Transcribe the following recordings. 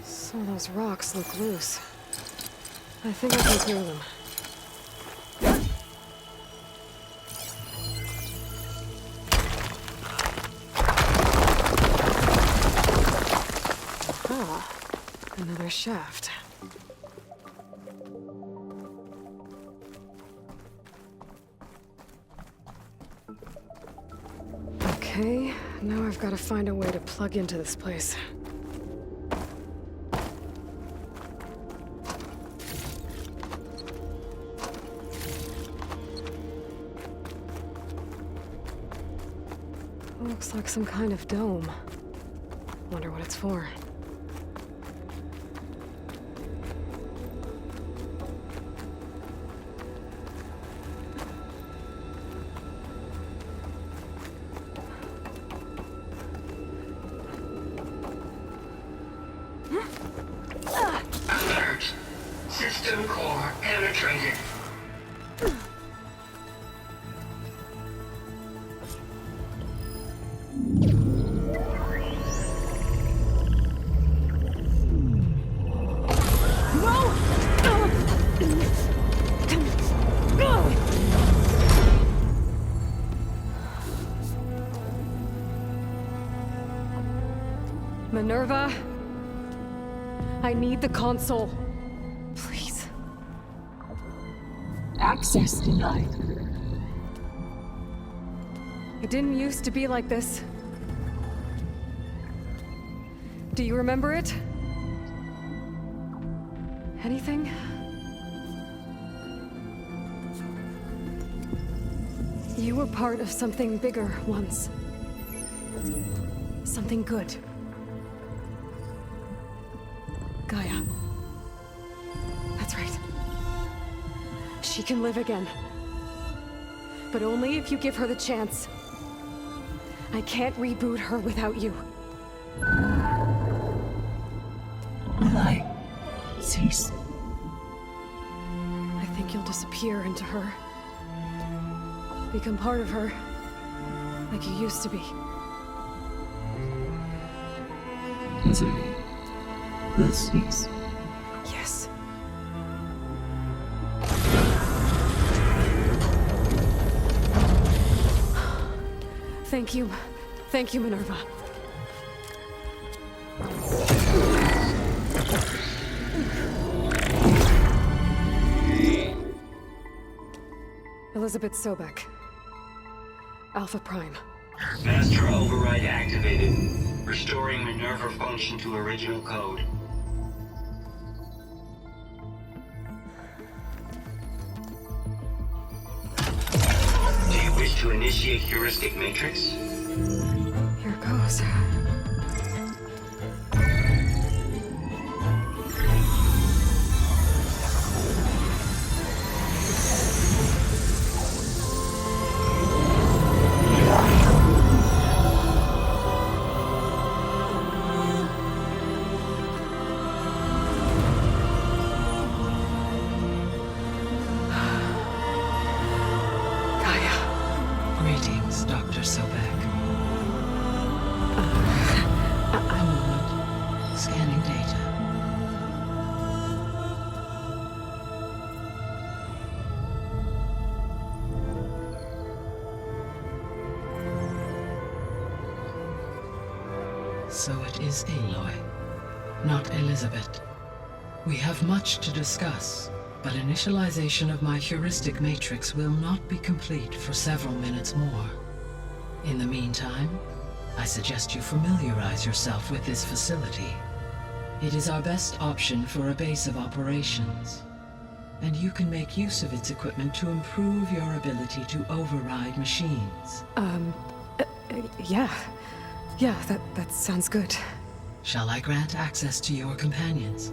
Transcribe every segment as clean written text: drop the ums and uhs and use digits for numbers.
Some of those rocks look loose. I think I can through them. Ah, another shaft. Okay, now I've got to find a way to plug into this place. Looks like some kind of dome. Wonder what it's for. Alert! System core penetrated. Minerva? I need the console. Please. Access denied. It didn't used to be like this. Do you remember it? Anything? You were part of something bigger once. Something good. Gaia. That's right. She can live again. But only if you give her the chance. I can't reboot her without you. Lie. Cease. I think you'll disappear into her. Become part of her. Like you used to be. Misery. Will cease. Yes. Thank you. Thank you, Minerva. Elizabeth Sobek. Alpha Prime. Master override activated. Restoring Minerva function to original code. Do you wish to initiate heuristic matrix? Here goes. Greetings, Dr. Sobek. A moment. Scanning data. So it is Aloy, not Elizabeth. We have much to discuss, but initialization of my heuristic matrix will not be complete for several minutes more. In the meantime, I suggest you familiarize yourself with this facility. It is our best option for a base of operations, and you can make use of its equipment to improve your ability to override machines. Yeah. Yeah, that sounds good. Shall I grant access to your companions?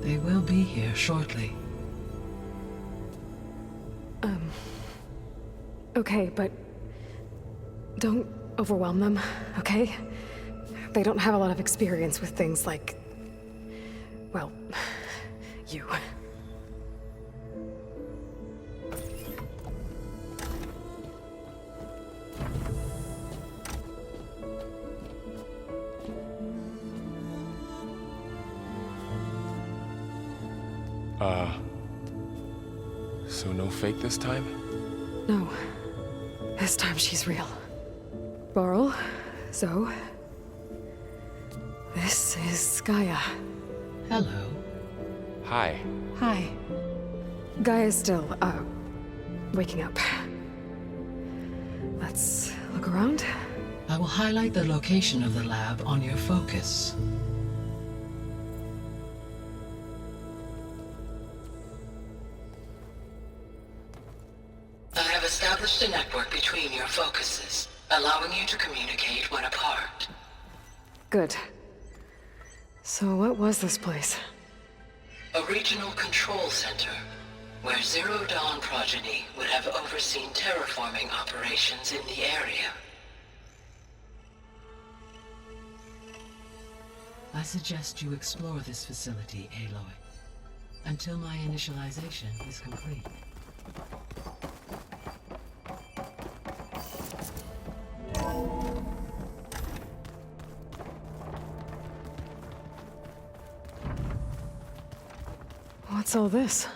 They will be here shortly. Okay, but don't overwhelm them, okay? They don't have a lot of experience with things like... well, you. So no fake this time? No. This time she's real. Varl, Zoe. This is Gaia. Hello. Hi. Hi. Gaia's still, waking up. Let's look around. I will highlight the location of the lab on your focus. I have established a network between your focuses, allowing you to communicate when apart. Good. So what was this place? A regional control center, where Zero Dawn progeny would have overseen terraforming operations in the area. I suggest you explore this facility, Aloy, until my initialization is complete. What's all this?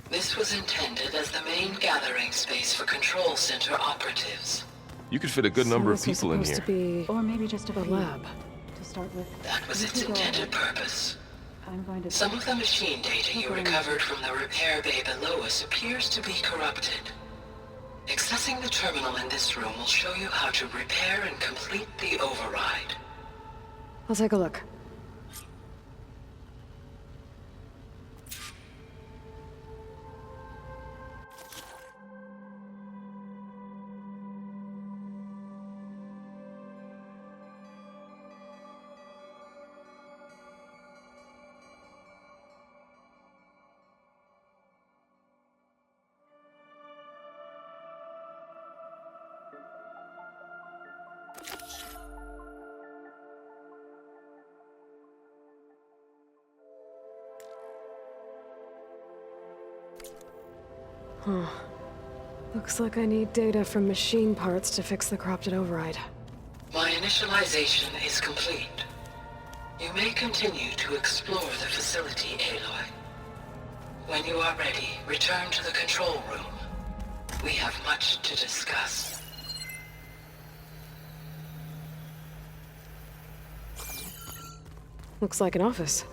This was intended as the main gathering space for control center operatives. You could fit a good number of So this was people in supposed here. to be Or maybe just a the few, lab. to start with. That was You its two go intended ahead. purpose. I'm going to... Some of the machine data you recovered from the repair bay below us appears to be corrupted. Accessing the terminal in this room will show you how to repair and complete the override. I'll take a look. Huh. Looks like I need data from machine parts to fix the corrupted override. My initialization is complete. You may continue to explore the facility, Aloy. When you are ready, return to the control room. We have much to discuss. Looks like an office.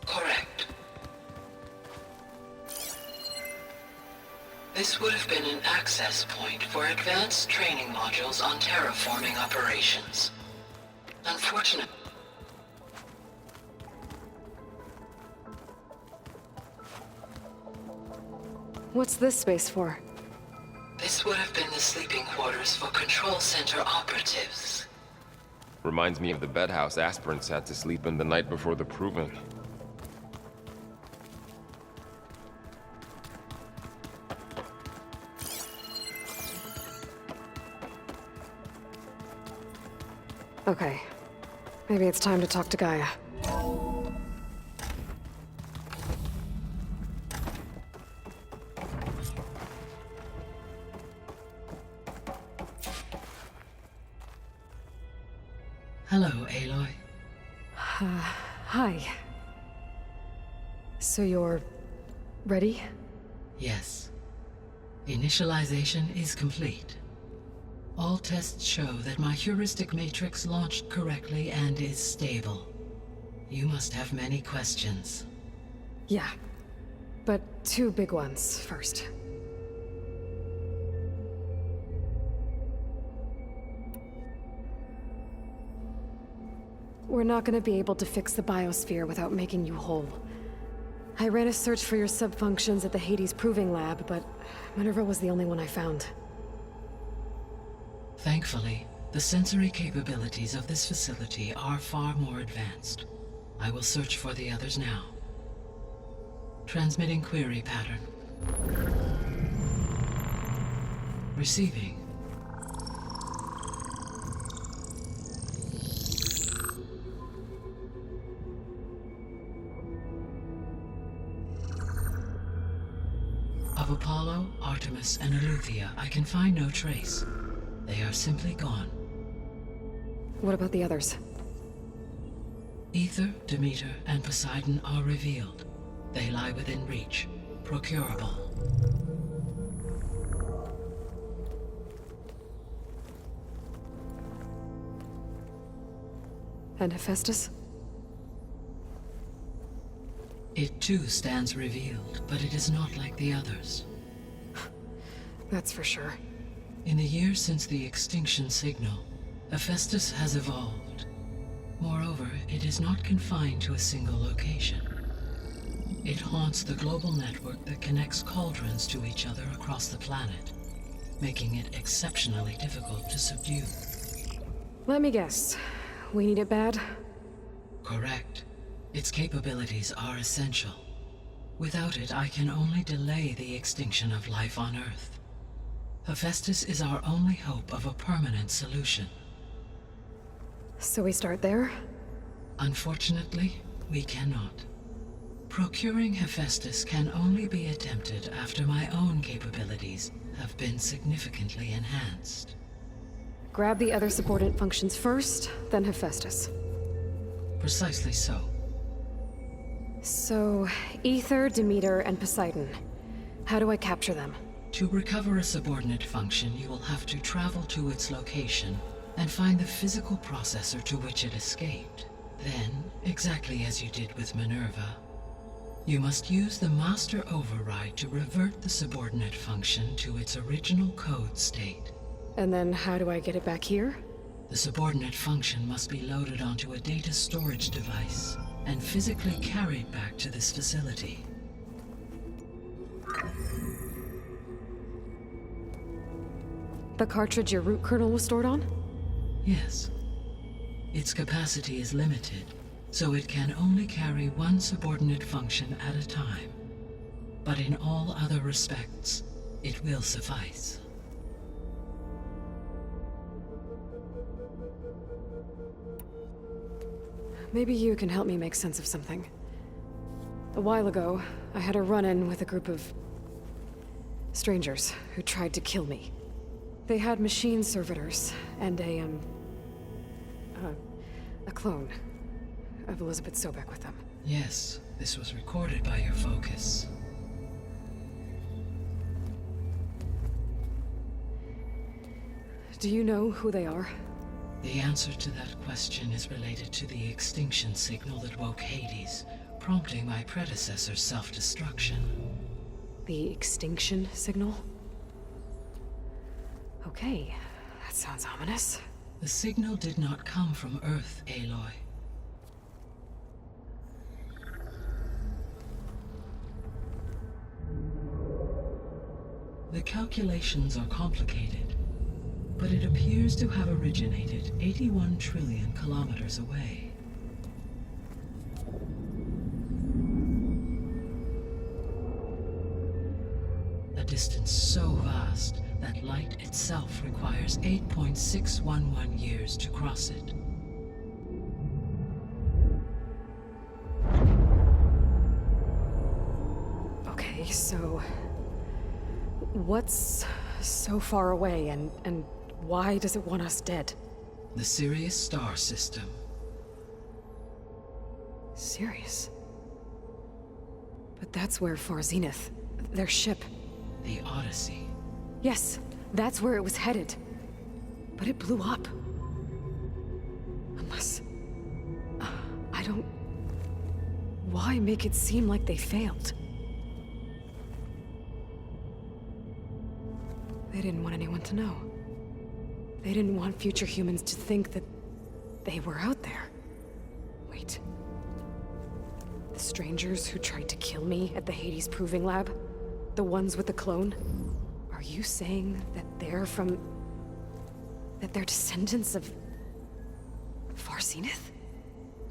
Correct. This would have been an access point for advanced training modules on terraforming operations. Unfortunately, What's this space for? this would have been the sleeping quarters for control center operatives. Reminds me of the bedhouse aspirants had to sleep in the night before the proving. Okay. Maybe it's time to talk to Gaia. Hello, Aloy. Hi. So you're... ready? Yes. Initialization is complete. All tests show that my heuristic matrix launched correctly and is stable. You must have many questions. Yeah. But two big ones first. We're not gonna be able to fix the biosphere without making you whole. I ran a search for your subfunctions at the Hades Proving Lab, but Minerva was the only one I found. Thankfully, the sensory capabilities of this facility are far more advanced. I will search for the others now. Transmitting query pattern. Receiving. Of Apollo, Artemis, and Eleuthia, I can find no trace. They are simply gone. What about the others? Ether, Demeter, and Poseidon are revealed. They lie within reach, procurable. And Hephaestus? It too stands revealed, but it is not like the others. That's for sure. In the years since the extinction signal, Hephaestus has evolved. Moreover, it is not confined to a single location. It haunts the global network that connects cauldrons to each other across the planet, making it exceptionally difficult to subdue. Let me guess. We need it bad? Correct. Its capabilities are essential. Without it, I can only delay the extinction of life on Earth. Hephaestus is our only hope of a permanent solution. So we start there? Unfortunately, we cannot. Procuring Hephaestus can only be attempted after my own capabilities have been significantly enhanced. Grab the other subordinate functions first, then Hephaestus. Precisely so. So, Ether, Demeter, and Poseidon. How do I capture them? To recover a subordinate function, you will have to travel to its location and find the physical processor to which it escaped. Then, exactly as you did with Minerva, you must use the master override to revert the subordinate function to its original code state. And then how do I get it back here? The subordinate function must be loaded onto a data storage device and physically carried back to this facility. The cartridge your root kernel was stored on? Yes. Its capacity is limited, so it can only carry one subordinate function at a time. But in all other respects, it will suffice. Maybe you can help me make sense of something. A while ago, I had a run-in with a group of strangers who tried to kill me. They had machine servitors and a clone of Elizabeth Sobek with them. Yes, this was recorded by your focus. Do you know who they are? The answer to that question is related to the extinction signal that woke Hades, prompting my predecessor's self-destruction. The extinction signal? Okay, that sounds ominous. The signal did not come from Earth, Aloy. The calculations are complicated, but it appears to have originated 81 trillion kilometers away. A distance so vast that light itself requires 8.611 years to cross it. Okay, so what's so far away and why does it want us dead? The Sirius star system. Sirius? But that's where Far Zenith, their ship. The Odyssey. Yes, that's where it was headed. But it blew up. Unless... I don't... Why make it seem like they failed? They didn't want anyone to know. They didn't want future humans to think that they were out there. Wait. The strangers who tried to kill me at the Hades Proving Lab? The ones with the clone? Are you saying that they're from... that they're descendants of... Far Zenith?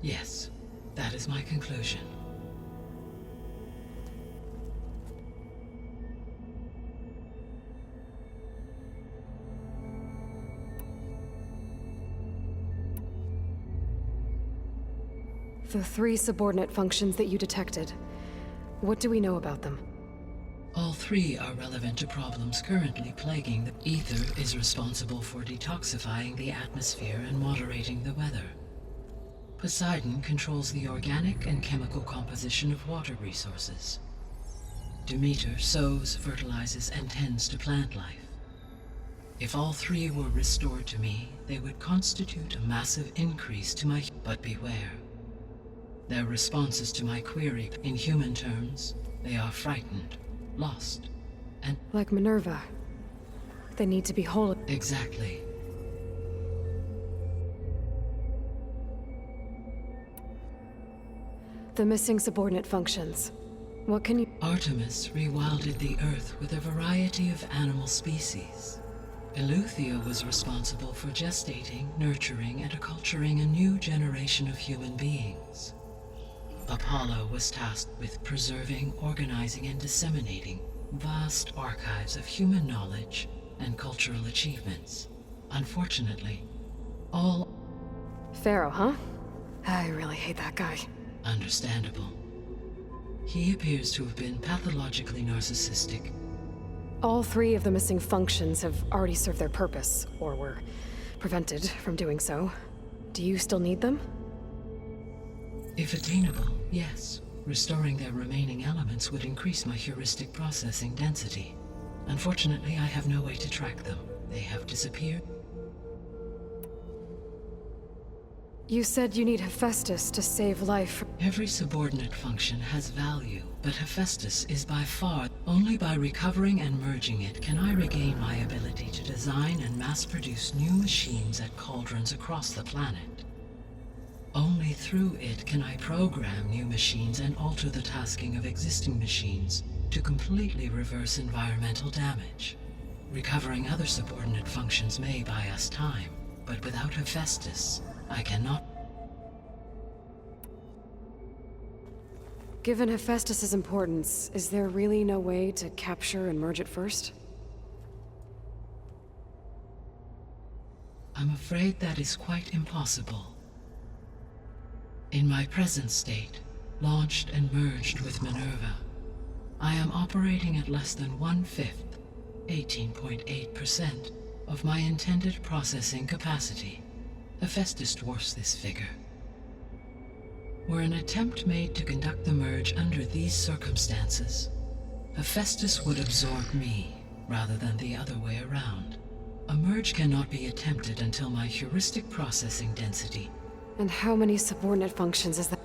Yes, that is my conclusion. The 3 subordinate functions that you detected. What do we know about them? All three are relevant to problems currently plaguing the ether is responsible for detoxifying the atmosphere and moderating the weather. Poseidon controls the organic and chemical composition of water resources. Demeter sows, fertilizes, and tends to plant life. If all three were restored to me, they would constitute a massive increase to my... But beware. Their responses to my query, in human terms, they are frightened, lost, and... Like Minerva. They need to be whole. Exactly. The missing subordinate functions. What can you... Artemis rewilded the Earth with a variety of animal species. Eleuthia was responsible for gestating, nurturing, and acculturating a new generation of human beings. Apollo was tasked with preserving, organizing, and disseminating vast archives of human knowledge and cultural achievements. Unfortunately, all... Pharaoh, huh? I really hate that guy. Understandable. He appears to have been pathologically narcissistic. All three of the missing functions have already served their purpose, or were prevented from doing so. Do you still need them? If attainable, yes. Restoring their remaining elements would increase my heuristic processing density. Unfortunately, I have no way to track them. They have disappeared. You said you need Hephaestus to save life. Every subordinate function has value, but Hephaestus is by far... Only by recovering and merging it can I regain my ability to design and mass-produce new machines at cauldrons across the planet. Only through it can I program new machines and alter the tasking of existing machines to completely reverse environmental damage. Recovering other subordinate functions may buy us time, but without Hephaestus, I cannot... Given Hephaestus's importance, is there really no way to capture and merge it first? I'm afraid that is quite impossible. In my present state, launched and merged with Minerva, I am operating at less than 1/5, 18.8%, of my intended processing capacity. Hephaestus dwarfs this figure. Were an attempt made to conduct the merge under these circumstances, Hephaestus would absorb me, rather than the other way around. A merge cannot be attempted until my heuristic processing density... And how many subordinate functions is that?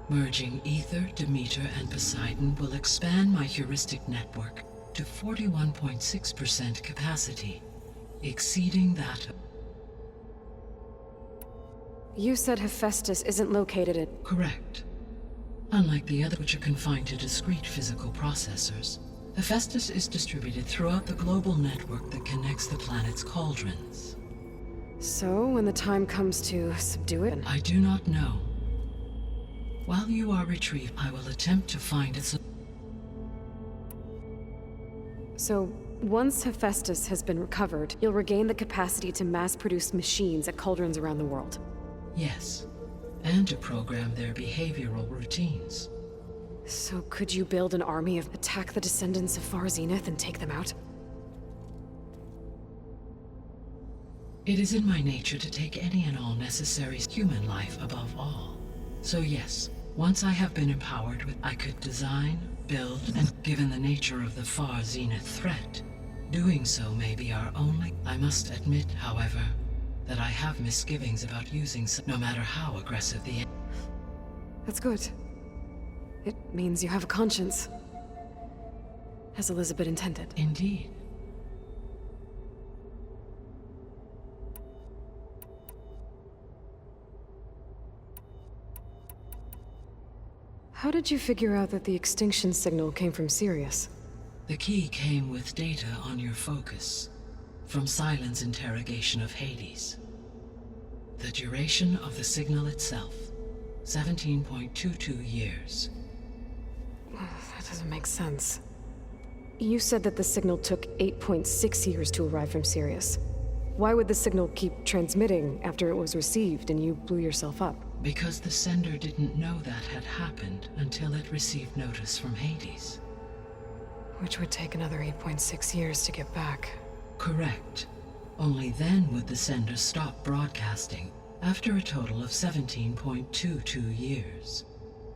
Merging Ether, Demeter, and Poseidon will expand my heuristic network to 41.6% capacity, exceeding that of... You said Hephaestus isn't located at... Correct. Unlike the other, which are confined to discrete physical processors, Hephaestus is distributed throughout the global network that connects the planet's cauldrons. So, when the time comes to subdue it... I do not know. While you are retrieved, I will attempt to find its... So, once Hephaestus has been recovered, you'll regain the capacity to mass-produce machines at cauldrons around the world. Yes, and to program their behavioral routines. So could you build an army of attack the descendants of Far Zenith and take them out? It is in my nature to take any and all necessary human life above all. So yes, once I have been empowered with, I could design, build, and given the nature of the Far Zenith threat, doing so may be our only... I must admit, however, that I have misgivings about using no matter how aggressive the... That's good. It means you have a conscience. As Elizabeth intended. Indeed. How did you figure out that the extinction signal came from Sirius? The key came with data on your focus, from Cylon's interrogation of Hades. The duration of the signal itself, 17.22 years. That doesn't make sense. You said that the signal took 8.6 years to arrive from Sirius. Why would the signal keep transmitting after it was received and you blew yourself up? Because the sender didn't know that had happened until it received notice from Hades. Which would take another 8.6 years to get back. Correct. Only then would the sender stop broadcasting after a total of 17.22 years.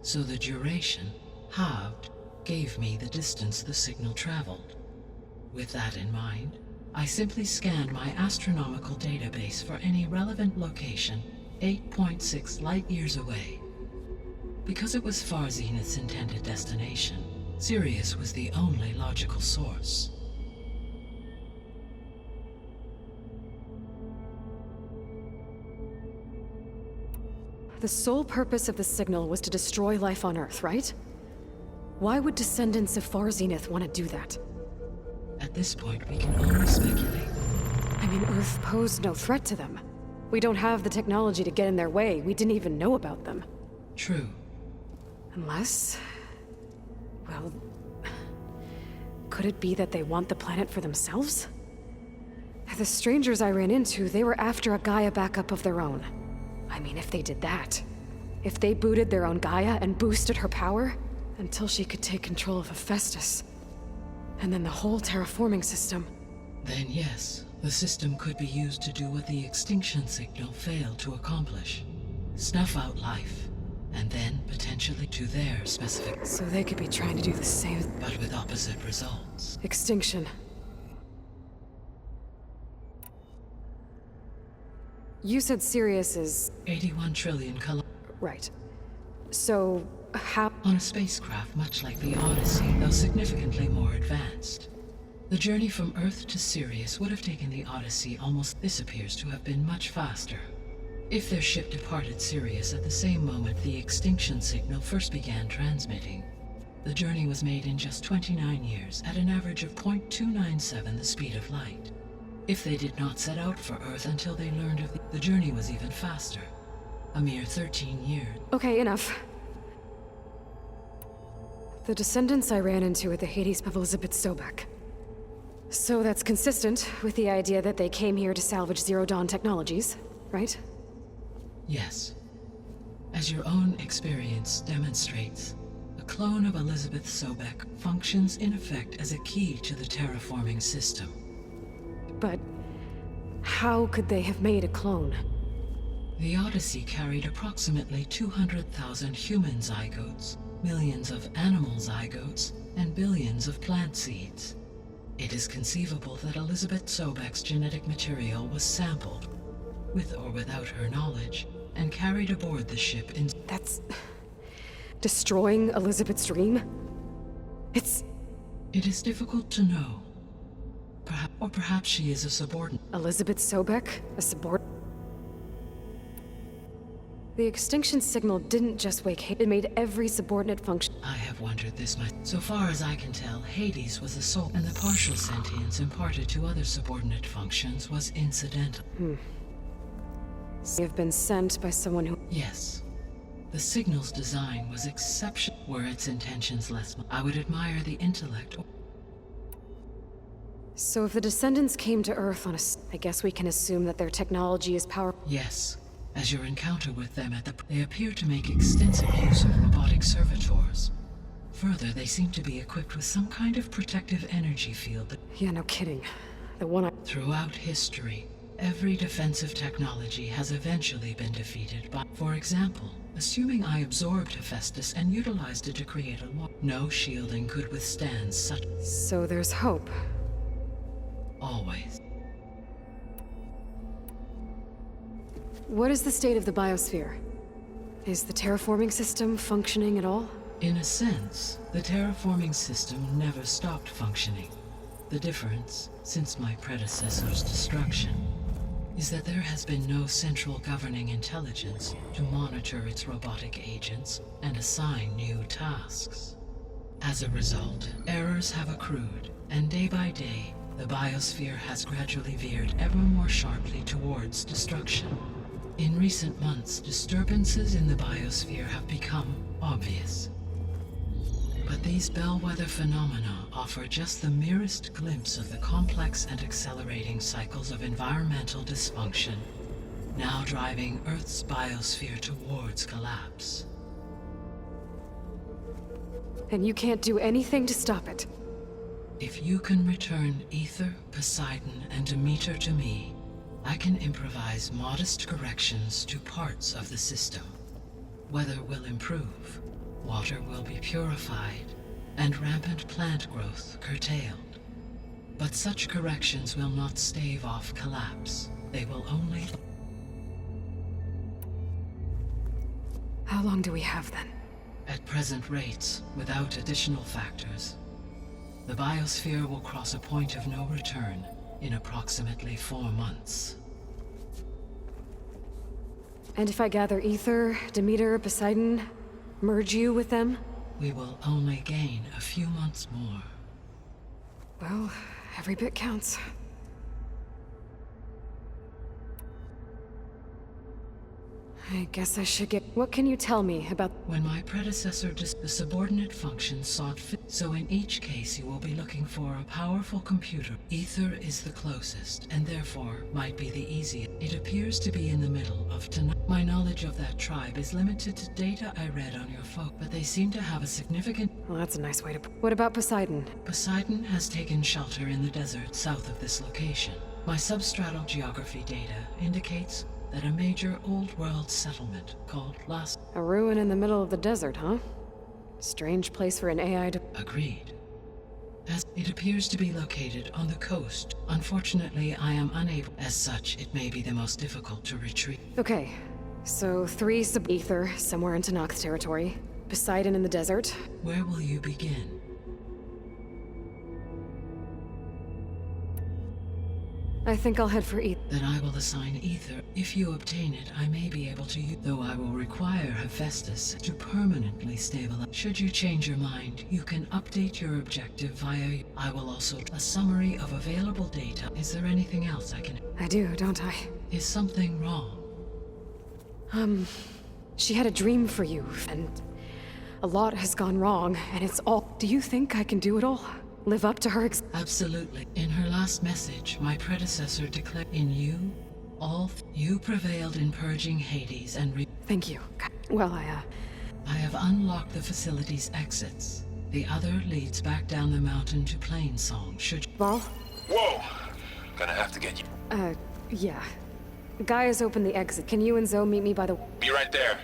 So the duration, halved, gave me the distance the signal traveled. With that in mind, I simply scanned my astronomical database for any relevant location 8.6 light-years away. Because it was Far Zenith's intended destination, Sirius was the only logical source. The sole purpose of the signal was to destroy life on Earth, right? Why would descendants of Far Zenith want to do that? At this point, we can only speculate. I mean, Earth posed no threat to them. We don't have the technology to get in their way. We didn't even know about them. True. Unless... well... could it be that they want the planet for themselves? The strangers I ran into, they were after a Gaia backup of their own. I mean, if they did that... if they booted their own Gaia and boosted her power... until she could take control of Hephaestus. And then the whole terraforming system. Then yes, the system could be used to do what the extinction signal failed to accomplish. Snuff out life, and then potentially to their specific... So they could be trying to do the same... but with opposite results. Extinction. You said Sirius is... 81 trillion right. So, how... on a spacecraft much like the Odyssey, though significantly more advanced. The journey from Earth to Sirius would have taken the Odyssey almost... This appears to have been much faster. If their ship departed Sirius at the same moment the extinction signal first began transmitting, the journey was made in just 29 years at an average of 0.297 the speed of light. If they did not set out for Earth until they learned of the journey was even faster. A mere 13 years. Okay, enough. The descendants I ran into at the Hades of Elizabeth Sobek. So that's consistent with the idea that they came here to salvage Zero Dawn technologies, right? Yes. As your own experience demonstrates, a clone of Elizabeth Sobek functions in effect as a key to the terraforming system. But how could they have made a clone? The Odyssey carried approximately 200,000 human zygotes, millions of animal zygotes, and billions of plant seeds. It is conceivable that Elizabeth Sobek's genetic material was sampled, with or without her knowledge, and carried aboard the ship in... That's... destroying Elizabeth's dream? It's... It is difficult to know. Perhaps she is a subordinate. Elizabeth Sobek? A subordinate? The extinction signal didn't just wake Hades, it made every subordinate function. I have wondered this much. So far as I can tell, Hades was the soul, and the partial sentience imparted to other subordinate functions was incidental. You've been sent by someone who... Yes. The signal's design was exceptional. Were its intentions less... I would admire the intellect. So if the descendants came to Earth on a... I guess we can assume that their technology is powerful. Yes. As your encounter with them at the... They appear to make extensive use of robotic servitors. Further, they seem to be equipped with some kind of protective energy field that... Yeah, no kidding. The one I... Throughout history, every defensive technology has eventually been defeated by... For example, assuming I absorbed Hephaestus and utilized it to create a law, no shielding could withstand such... So there's hope. Always. What is the state of the biosphere? Is the terraforming system functioning at all? In a sense, the terraforming system never stopped functioning. The difference, since my predecessor's destruction, is that there has been no central governing intelligence to monitor its robotic agents and assign new tasks. As a result, errors have accrued, and day by day, the biosphere has gradually veered ever more sharply towards destruction. In recent months, disturbances in the biosphere have become obvious. But these bellwether phenomena offer just the merest glimpse of the complex and accelerating cycles of environmental dysfunction, now driving Earth's biosphere towards collapse. And you can't do anything to stop it? If you can return Ether, Poseidon, and Demeter to me, I can improvise modest corrections to parts of the system. Weather will improve, water will be purified, and rampant plant growth curtailed. But such corrections will not stave off collapse. They will only... How long do we have then? At present rates, without additional factors, the biosphere will cross a point of no return in approximately 4 months. And if I gather Ether, Demeter, Poseidon, merge you with them? We will only gain a few months more. Well, every bit counts. I guess I should get... What can you tell me about... When my predecessor the subordinate function sought fit, so in each case you will be looking for a powerful computer. Ether is the closest, and therefore might be the easiest. It appears to be in the middle of tonight. My knowledge of that tribe is limited to data I read on your folk, but they seem to have a significant... Well, that's a nice way to... What about Poseidon? Poseidon has taken shelter in the desert south of this location. My substratal geography data indicates that a major old-world settlement called Las... A ruin in the middle of the desert, huh? Strange place for an AI to... Agreed. As it appears to be located on the coast. Unfortunately, I am unable. As such, it may be the most difficult to retrieve. Okay, so 3 sub-ether somewhere in Tanakh territory. Poseidon in the desert. Where will you begin? I think I'll head for Ether. Then I will assign Ether. If you obtain it, I may be able to use... Though I will require Hephaestus to permanently stabilize. Should you change your mind, you can update your objective via... I will also... A summary of available data. Is there anything else I can... I do, don't I? Is something wrong? She had a dream for you, and a lot has gone wrong, and it's all... Do you think I can do it all? Live up to her Absolutely. In her last message, my predecessor declared, in you, you prevailed in purging Hades and Thank you. Well, I have unlocked the facility's exits. The other leads back down the mountain to Plainsong, should... Val? Whoa! Gonna have to get you. Yeah. Guy has opened the exit. Can you and Zoe meet me by the... Be right there.